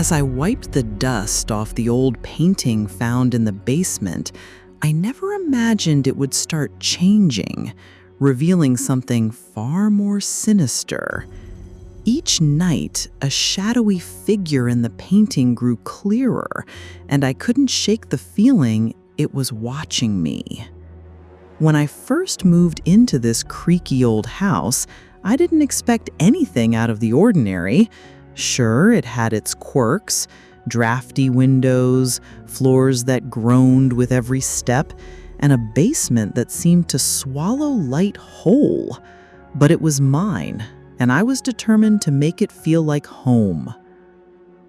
As I wiped the dust off the old painting found in the basement, I never imagined it would start changing, revealing something far more sinister. Each night, a shadowy figure in the painting grew clearer, and I couldn't shake the feeling it was watching me. When I first moved into this creaky old house, I didn't expect anything out of the ordinary. Sure, it had its quirks, drafty windows, floors that groaned with every step, and a basement that seemed to swallow light whole. But it was mine, and I was determined to make it feel like home.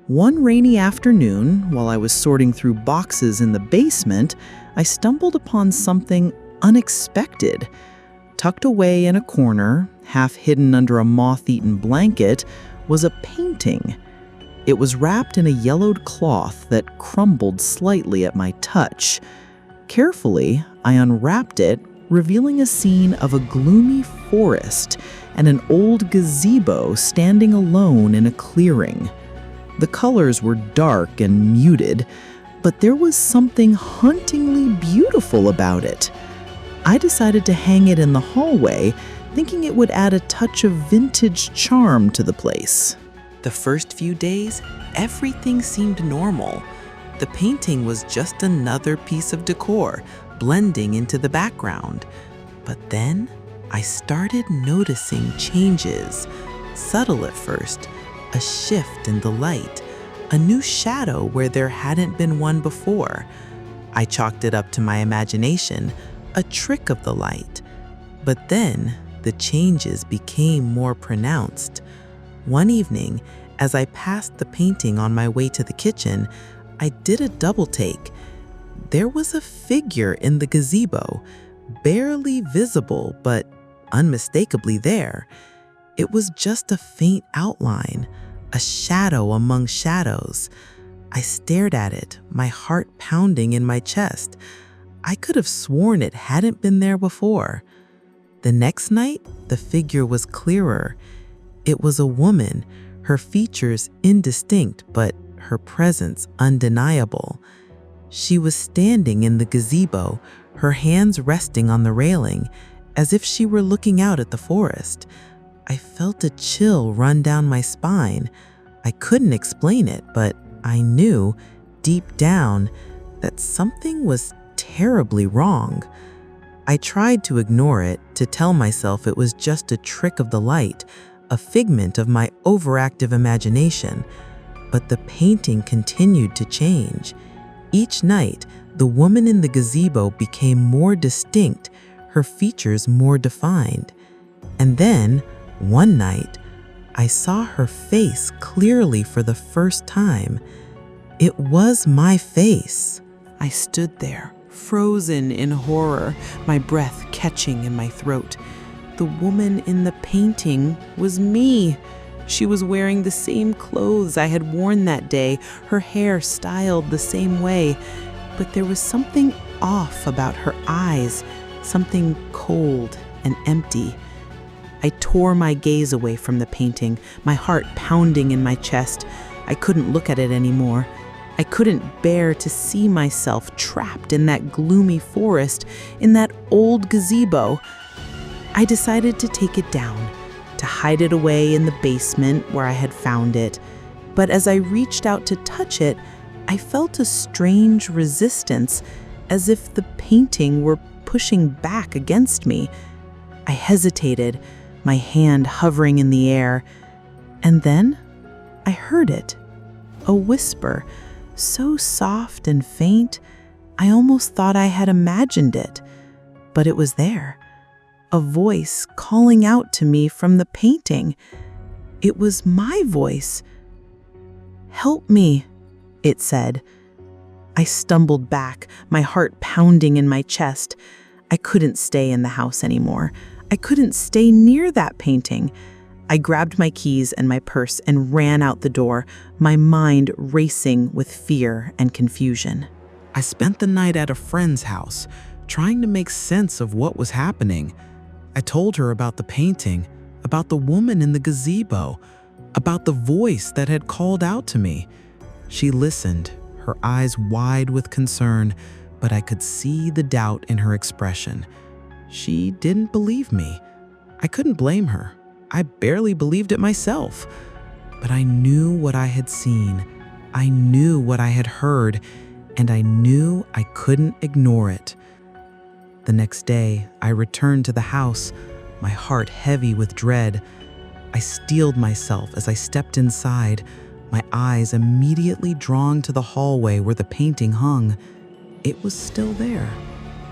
One rainy afternoon, while I was sorting through boxes in the basement, I stumbled upon something unexpected. Tucked away in a corner, half hidden under a moth-eaten blanket, was a painting. It was wrapped in a yellowed cloth that crumbled slightly at my touch. Carefully, I unwrapped it, revealing a scene of a gloomy forest and an old gazebo standing alone in a clearing. The colors were dark and muted, but there was something hauntingly beautiful about it. I decided to hang it in the hallway, thinking it would add a touch of vintage charm to the place. The first few days, everything seemed normal. The painting was just another piece of decor, blending into the background. But then, I started noticing changes. Subtle at first, a shift in the light, a new shadow where there hadn't been one before. I chalked it up to my imagination, a trick of the light. But then, the changes became more pronounced. One evening, as I passed the painting on my way to the kitchen, I did a double take. There was a figure in the gazebo, barely visible but unmistakably there. It was just a faint outline, a shadow among shadows. I stared at it, my heart pounding in my chest. I could have sworn it hadn't been there before. The next night, the figure was clearer. It was a woman, her features indistinct, but her presence undeniable. She was standing in the gazebo, her hands resting on the railing, as if she were looking out at the forest. I felt a chill run down my spine. I couldn't explain it, but I knew, deep down, that something was terribly wrong. I tried to ignore it, to tell myself it was just a trick of the light, a figment of my overactive imagination. But the painting continued to change. Each night, the woman in the gazebo became more distinct, her features more defined. And then, one night, I saw her face clearly for the first time. It was my face. I stood there, frozen in horror, my breath catching in my throat. The woman in the painting was me. She was wearing the same clothes I had worn that day, her hair styled the same way. But there was something off about her eyes, something cold and empty. I tore my gaze away from the painting, my heart pounding in my chest. I couldn't look at it anymore. I couldn't bear to see myself trapped in that gloomy forest, in that old gazebo. I decided to take it down, to hide it away in the basement where I had found it. But as I reached out to touch it, I felt a strange resistance, as if the painting were pushing back against me. I hesitated, my hand hovering in the air. And then I heard it, a whisper, so soft and faint, I almost thought I had imagined it. But it was there, a voice calling out to me from the painting. It was my voice. "Help me," it said. I stumbled back, my heart pounding in my chest. I couldn't stay in the house anymore. I couldn't stay near that painting. I grabbed my keys and my purse and ran out the door, my mind racing with fear and confusion. I spent the night at a friend's house, trying to make sense of what was happening. I told her about the painting, about the woman in the gazebo, about the voice that had called out to me. She listened, her eyes wide with concern, but I could see the doubt in her expression. She didn't believe me. I couldn't blame her. I barely believed it myself. But I knew what I had seen. I knew what I had heard, and I knew I couldn't ignore it. The next day, I returned to the house, my heart heavy with dread. I steeled myself as I stepped inside, my eyes immediately drawn to the hallway where the painting hung. It was still there,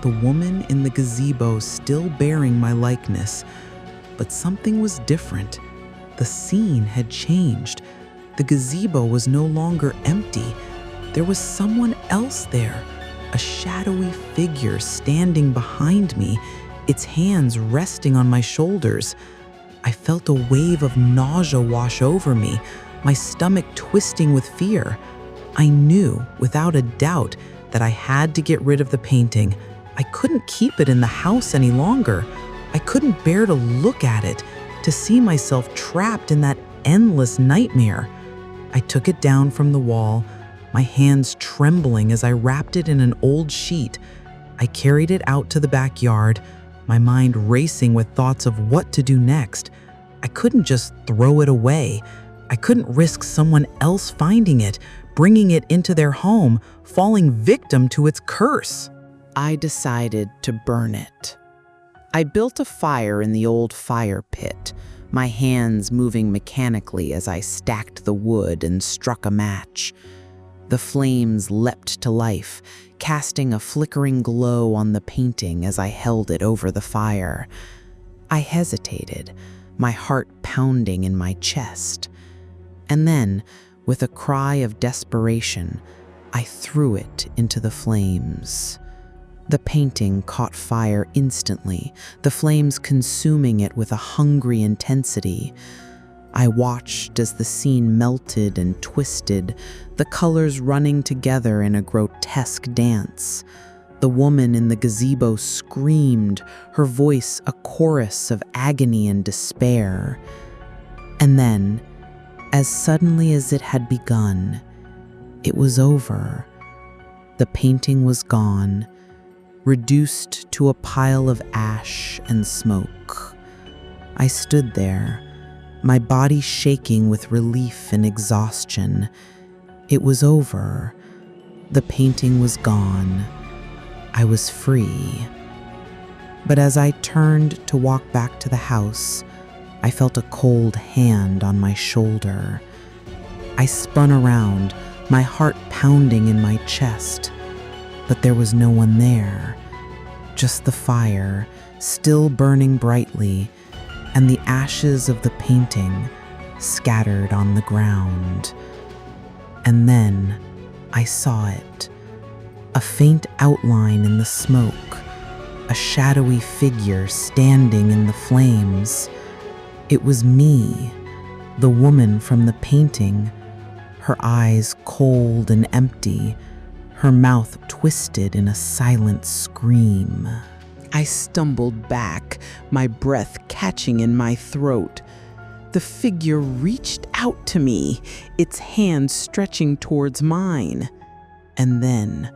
the woman in the gazebo still bearing my likeness. But something was different. The scene had changed. The gazebo was no longer empty. There was someone else there, a shadowy figure standing behind me, its hands resting on my shoulders. I felt a wave of nausea wash over me, my stomach twisting with fear. I knew, without a doubt, that I had to get rid of the painting. I couldn't keep it in the house any longer. I couldn't bear to look at it, to see myself trapped in that endless nightmare. I took it down from the wall, my hands trembling as I wrapped it in an old sheet. I carried it out to the backyard, my mind racing with thoughts of what to do next. I couldn't just throw it away. I couldn't risk someone else finding it, bringing it into their home, falling victim to its curse. I decided to burn it. I built a fire in the old fire pit, my hands moving mechanically as I stacked the wood and struck a match. The flames leapt to life, casting a flickering glow on the painting as I held it over the fire. I hesitated, my heart pounding in my chest. And then, with a cry of desperation, I threw it into the flames. The painting caught fire instantly, the flames consuming it with a hungry intensity. I watched as the scene melted and twisted, the colors running together in a grotesque dance. The woman in the gazebo screamed, her voice a chorus of agony and despair. And then, as suddenly as it had begun, it was over. The painting was gone, reduced to a pile of ash and smoke. I stood there, my body shaking with relief and exhaustion. It was over. The painting was gone. I was free. But as I turned to walk back to the house, I felt a cold hand on my shoulder. I spun around, my heart pounding in my chest. But there was no one there, just the fire, still burning brightly, and the ashes of the painting scattered on the ground. And then I saw it, a faint outline in the smoke, a shadowy figure standing in the flames. It was me, the woman from the painting, her eyes cold and empty, her mouth twisted in a silent scream. I stumbled back, my breath catching in my throat. The figure reached out to me, its hand stretching towards mine. And then,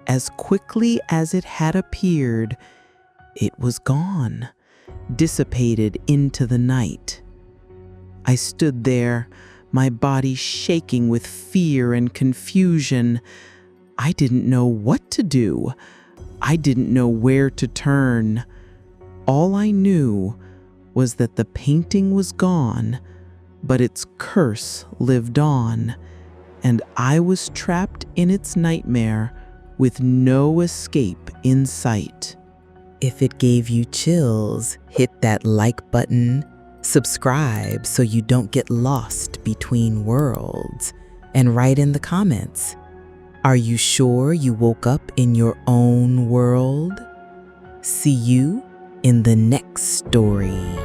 as quickly as it had appeared, it was gone, dissipated into the night. I stood there, my body shaking with fear and confusion. I didn't know what to do. I didn't know where to turn. All I knew was that the painting was gone, but its curse lived on, and I was trapped in its nightmare with no escape in sight. If it gave you chills, hit that like button, subscribe so you don't get lost between worlds, and write in the comments. Are you sure you woke up in your own world? See you in the next story.